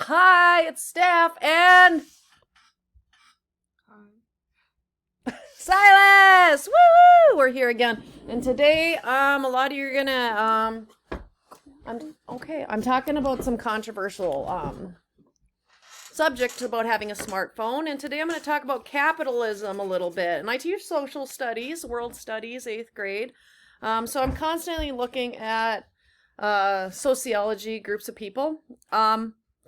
Hi, it's Steph and Silas. Woo! We're here again, and today, a lot of you are gonna, I'm talking about some controversial subject about having a smartphone, and today I'm going to talk about capitalism a little bit. And I teach social studies, world studies, 8th grade. So I'm constantly looking at sociology, groups of people.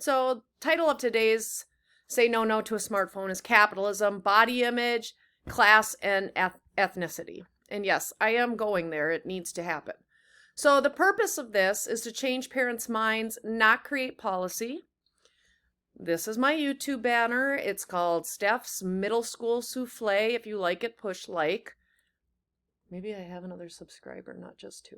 So title of today's Say No to a Smartphone is Capitalism, Body Image, Class, and Ethnicity. And yes, I am going there. It needs to happen. So the purpose of this is to change parents' minds, not create policy. This is my YouTube banner. It's called Steph's Middle School Souffle. If you like it, push like. Maybe I have another subscriber, not just 2.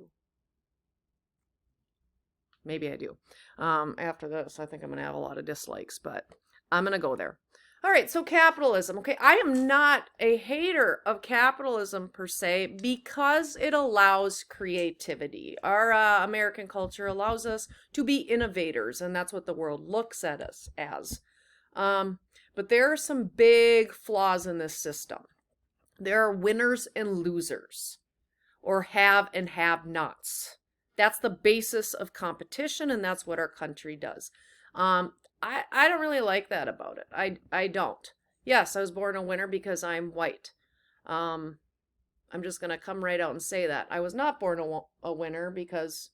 Maybe I do. After this, I think I'm going to have a lot of dislikes, but I'm going to go there. All right, so capitalism. Okay, I am not a hater of capitalism per se because it allows creativity. Our American culture allows us to be innovators, and that's what the world looks at us as. But there are some big flaws in this system. There are winners and losers, or have and have-nots. That's the basis of competition, and that's what our country does. I don't really like that about it. I don't. Yes, I was born a winner because I'm white. I'm just going to come right out and say that. I was not born a winner because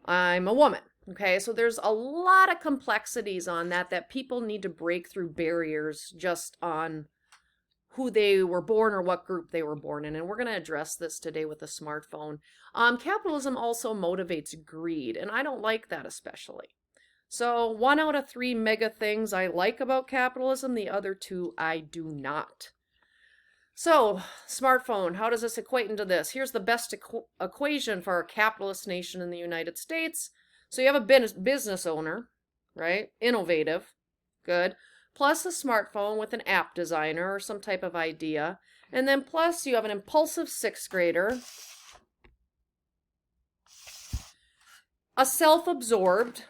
I'm a woman. Okay, so there's a lot of complexities on that people need to break through barriers just on who they were born or what group they were born in. And we're going to address this today with a smartphone. Capitalism also motivates greed, and I don't like that especially. So 1 out of 3 mega things I like about capitalism, the other 2 I do not. So, smartphone, how does this equate into this? Here's the best equation for a capitalist nation in the United States. So you have a business owner, right? Innovative, good. Plus a smartphone with an app designer or some type of idea. And then plus you have an impulsive 6th grader, a self-absorbed.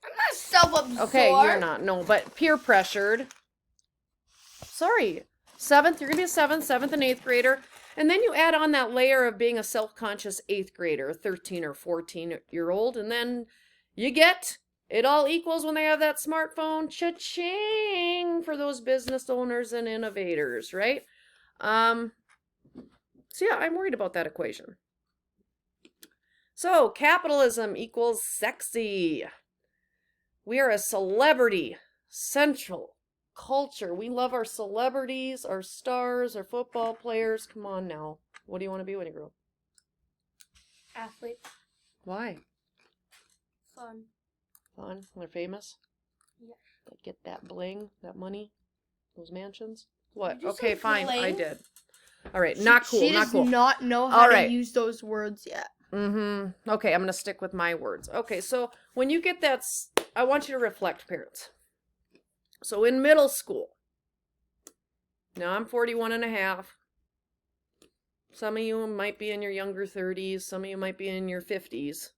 I'm not self-absorbed. Okay, you're not. No, but peer pressured. Sorry. 7th, you're going to be a 7th and 8th grader. And then you add on that layer of being a self-conscious 8th grader, a 13 or 14-year-old. And then you get, it all equals when they have that smartphone. Cha-ching for those business owners and innovators, right? So yeah, I'm worried about that equation. So capitalism equals sexy. We are a celebrity central culture. We love our celebrities, our stars, our football players. Come on now. What do you want to be when you grow up? Athlete. Why? Fun. Fun? They're famous? Yeah. They get that bling, that money, those mansions? What? Did you Okay, say fine. bling? I did. All right, not cool, She not does cool. not know how All to right. use those words yet. Okay, I'm going to stick with my words. Okay, so when you get that, I want you to reflect, parents. So in middle school, now I'm 41 and a half. Some of you might be in your younger 30s. Some of you might be in your 50s.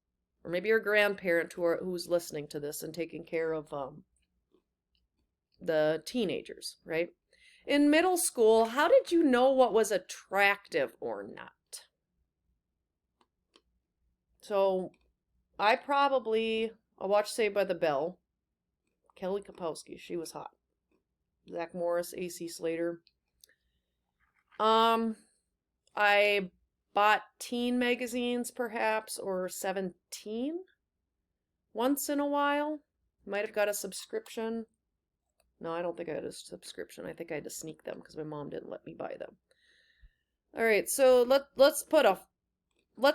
Or maybe you're a grandparent who's listening to this and taking care of the teenagers, right? In middle school, how did you know what was attractive or not? So I watched Saved by the Bell. Kelly Kapowski, she was hot. Zach Morris, AC Slater. I bought teen magazines perhaps, or 17 once in a while. Might have got a subscription. No, I don't think I had a subscription. I think I had to sneak them because my mom didn't let me buy them. All right, so let's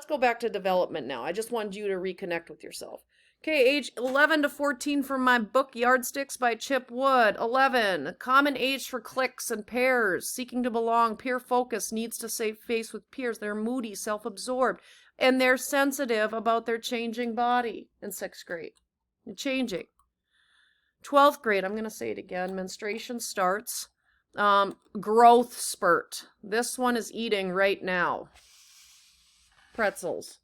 go back to development now. I just wanted you to reconnect with yourself. Okay, age 11 to 14 from my book Yardsticks by Chip Wood. 11, common age for cliques and pairs, seeking to belong, peer focus, needs to save face with peers. They're moody, self-absorbed, and they're sensitive about their changing body in 6th grade. Changing. 12th grade, I'm going to say it again, menstruation starts. Growth spurt. This one is eating right now. Pretzels.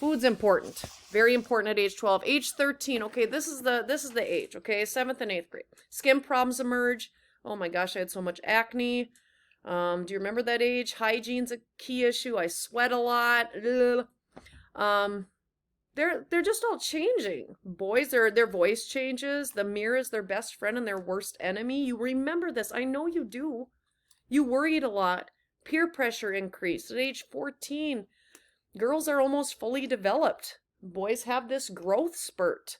Food's important. Very important at age 12. Age 13. Okay, this is the age. Okay, 7th and 8th grade. Skin problems emerge. Oh my gosh, I had so much acne. Do you remember that age? Hygiene's a key issue. I sweat a lot. Ugh. They're just all changing. Boys, their voice changes. The mirror is their best friend and their worst enemy. You remember this. I know you do. You worried a lot. Peer pressure increased. At age 14, girls are almost fully developed. Boys have this growth spurt.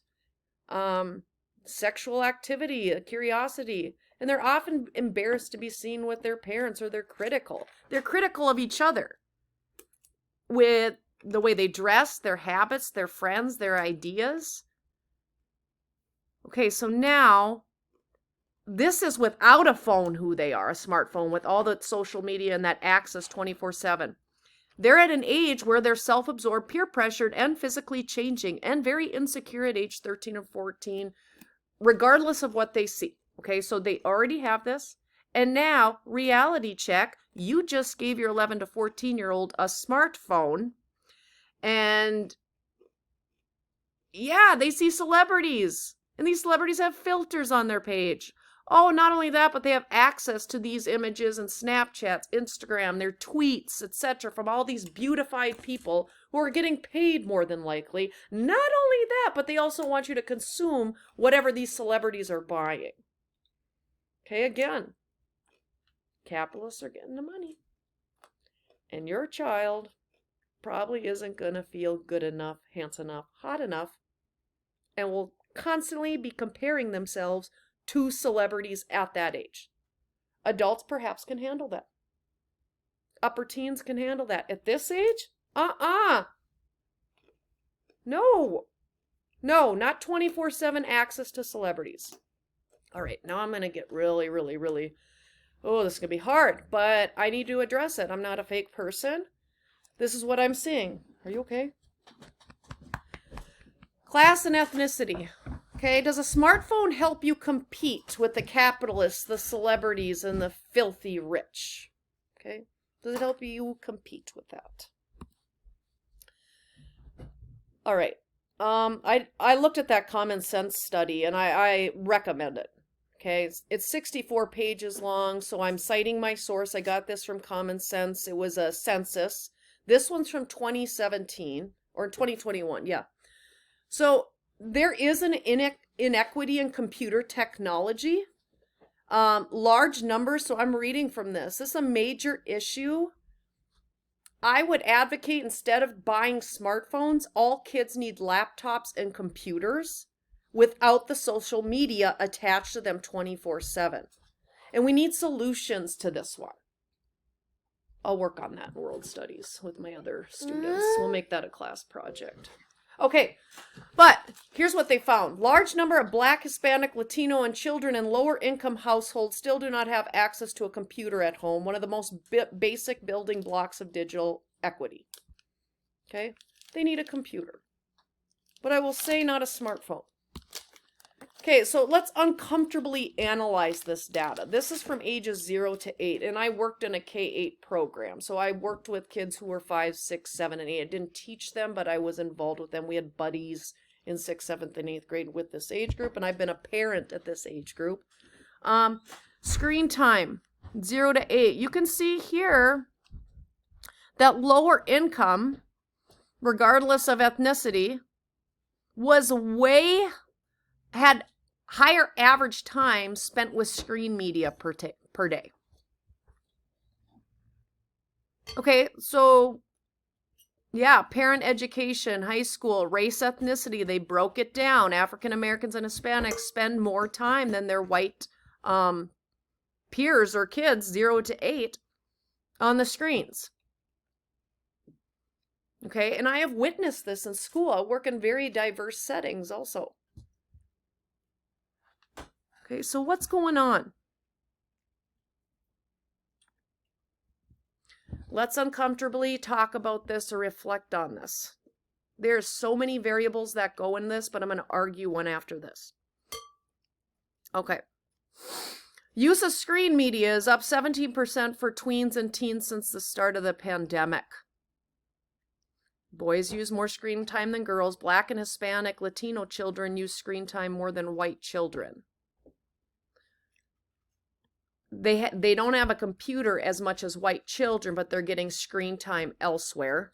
Sexual activity, curiosity. And they're often embarrassed to be seen with their parents, or they're critical. They're critical of each other with the way they dress, their habits, their friends, their ideas. Okay, so now this is without a phone who they are, a smartphone, with all the social media and that access 24/7. They're at an age where they're self-absorbed, peer-pressured, and physically changing, and very insecure at age 13 or 14, regardless of what they see. Okay, so they already have this. And now, reality check, you just gave your 11 to 14-year-old a smartphone. And yeah, they see celebrities. And these celebrities have filters on their page. Oh, not only that, but they have access to these images and Snapchats, Instagram, their tweets, etc. from all these beautified people who are getting paid more than likely. Not only that, but they also want you to consume whatever these celebrities are buying. Okay, again, capitalists are getting the money. And your child probably isn't going to feel good enough, handsome enough, hot enough, and will constantly be comparing themselves to celebrities at that age. Adults perhaps can handle that. Upper teens can handle that. At this age? No. No, not 24/7 access to celebrities. All right, now I'm going to get really, oh, this is going to be hard, but I need to address it. I'm not a fake person. This is what I'm seeing. Are you okay? Class and ethnicity. Okay, does a smartphone help you compete with the capitalists, the celebrities, and the filthy rich? Okay, does it help you compete with that? All right. I looked at that common sense study and I recommend it. Okay, it's 64 pages long, so I'm citing my source. I got this from Common Sense. It was a census. This one's from 2017 or 2021, yeah. So there is an inequity in computer technology. Large numbers, so I'm reading from this. This is a major issue. I would advocate, instead of buying smartphones, all kids need laptops and computers without the social media attached to them 24/7. And we need solutions to this one. I'll work on that in world studies with my other students. We'll make that a class project. Okay, but here's what they found. Large number of Black, Hispanic, Latino, and children in lower income households still do not have access to a computer at home, one of the most basic building blocks of digital equity. Okay, they need a computer. But I will say not a smartphone. Okay, so let's uncomfortably analyze this data. This is from ages 0 to 8, and I worked in a K-8 program. So I worked with kids who were 5, 6, 7, and 8. I didn't teach them, but I was involved with them. We had buddies in 6th, 7th, and 8th grade with this age group, and I've been a parent at this age group. Screen time, 0 to 8. You can see here that lower income, regardless of ethnicity, had higher average time spent with screen media per day. Okay, so yeah, parent education, high school, race, ethnicity, they broke it down. African Americans and Hispanics spend more time than their white peers or kids, 0 to 8, on the screens. Okay, and I have witnessed this in school. I work in very diverse settings also. Okay, so what's going on? Let's uncomfortably talk about this or reflect on this. There's so many variables that go in this, but I'm going to argue one after this. Okay. Use of screen media is up 17% for tweens and teens since the start of the pandemic. Boys use more screen time than girls. Black and Hispanic Latino children use screen time more than white children. They don't have a computer as much as white children, but they're getting screen time elsewhere.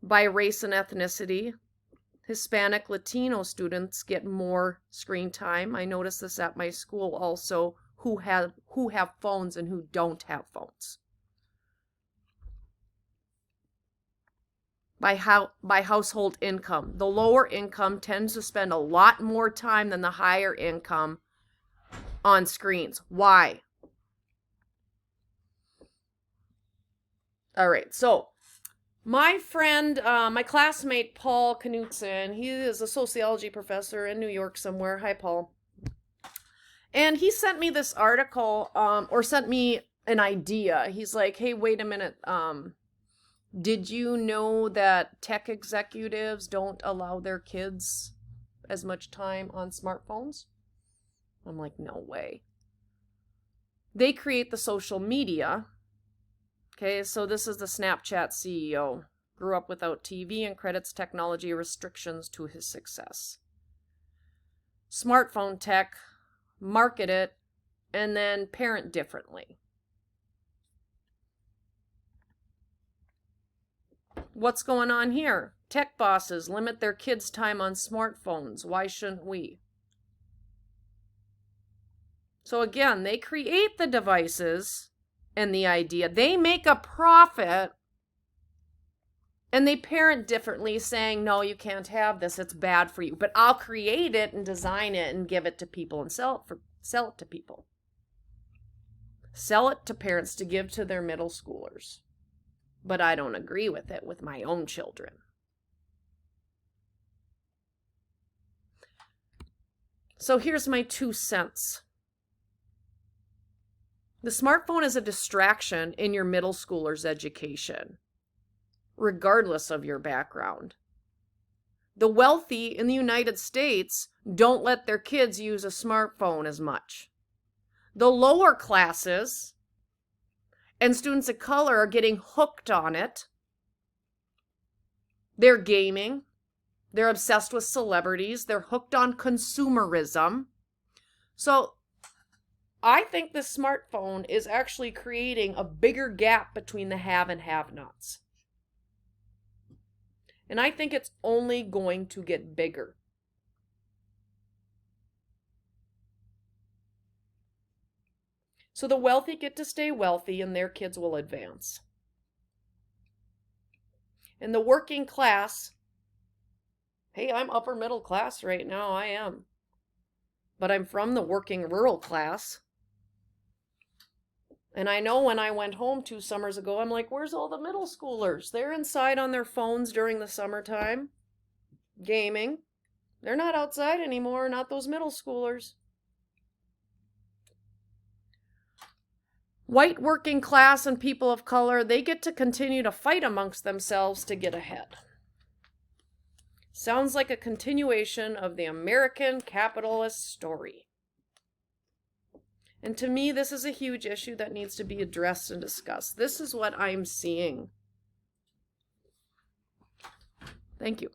By race and ethnicity, Hispanic Latino students get more screen time. I notice this at my school also, who have phones and who don't have phones. By household income. The lower income tends to spend a lot more time than the higher income on screens. Why? All right, so my friend, my classmate, Paul Knutson, he is a sociology professor in New York somewhere. Hi, Paul. And he sent me this article, or sent me an idea. He's like, hey, wait a minute. Did you know that tech executives don't allow their kids as much time on smartphones? I'm like, no way. They create the social media. Okay, so this is the Snapchat CEO. Grew up without TV and credits technology restrictions to his success. Smartphone tech, market it, and then parent differently. What's going on here? Tech bosses limit their kids' time on smartphones. Why shouldn't we? So again, they create the devices and the idea. They make a profit and they parent differently, saying, no, you can't have this. It's bad for you. But I'll create it and design it and give it to people and sell it to people. Sell it to parents to give to their middle schoolers. But I don't agree with it with my own children. So here's my 2 cents. The smartphone is a distraction in your middle schooler's education, regardless of your background. The wealthy in the United States don't let their kids use a smartphone as much. The lower classes and students of color are getting hooked on it. They're gaming. They're obsessed with celebrities. They're hooked on consumerism. So I think the smartphone is actually creating a bigger gap between the have and have-nots. And I think it's only going to get bigger. So the wealthy get to stay wealthy and their kids will advance. And the working class, hey, I'm upper middle class right now, I am. But I'm from the working rural class. And I know when I went home 2 summers ago, I'm like, where's all the middle schoolers? They're inside on their phones during the summertime, gaming. They're not outside anymore, not those middle schoolers. White working class and people of color, they get to continue to fight amongst themselves to get ahead. Sounds like a continuation of the American capitalist story. And to me, this is a huge issue that needs to be addressed and discussed. This is what I'm seeing. Thank you.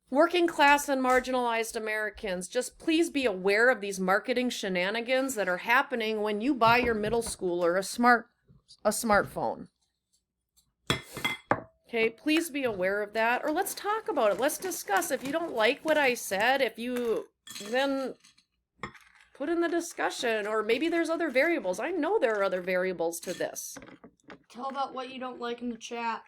Working class and marginalized Americans, just please be aware of these marketing shenanigans that are happening when you buy your middle schooler a smartphone. Okay, please be aware of that. Or let's talk about it. Let's discuss. If you don't like what I said, then put in the discussion. Or maybe there's other variables. I know there are other variables to this. Tell about what you don't like in the chat.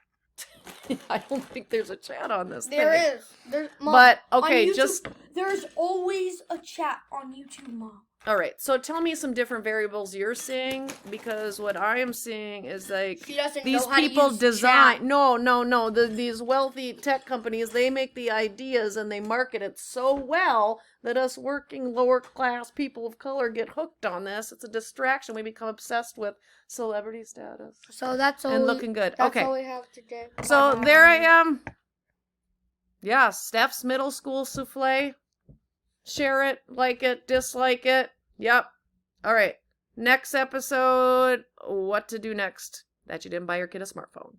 I don't think there's a chat on this There thing. is. There's, Mom, but, okay, YouTube, there's always a chat on YouTube, Mom. All right, so tell me some different variables you're seeing, because what I am seeing is like these people design. Chat. No. These wealthy tech companies, they make the ideas and they market it so well that us working lower class people of color get hooked on this. It's a distraction. We become obsessed with celebrity status. So that's all. And looking good. That's okay. all we have today. So Bye-bye. there I am. Yeah, Steph's middle school souffle. Share it, like it, dislike it. Yep. All right. Next episode, what to do next that you didn't buy your kid a smartphone.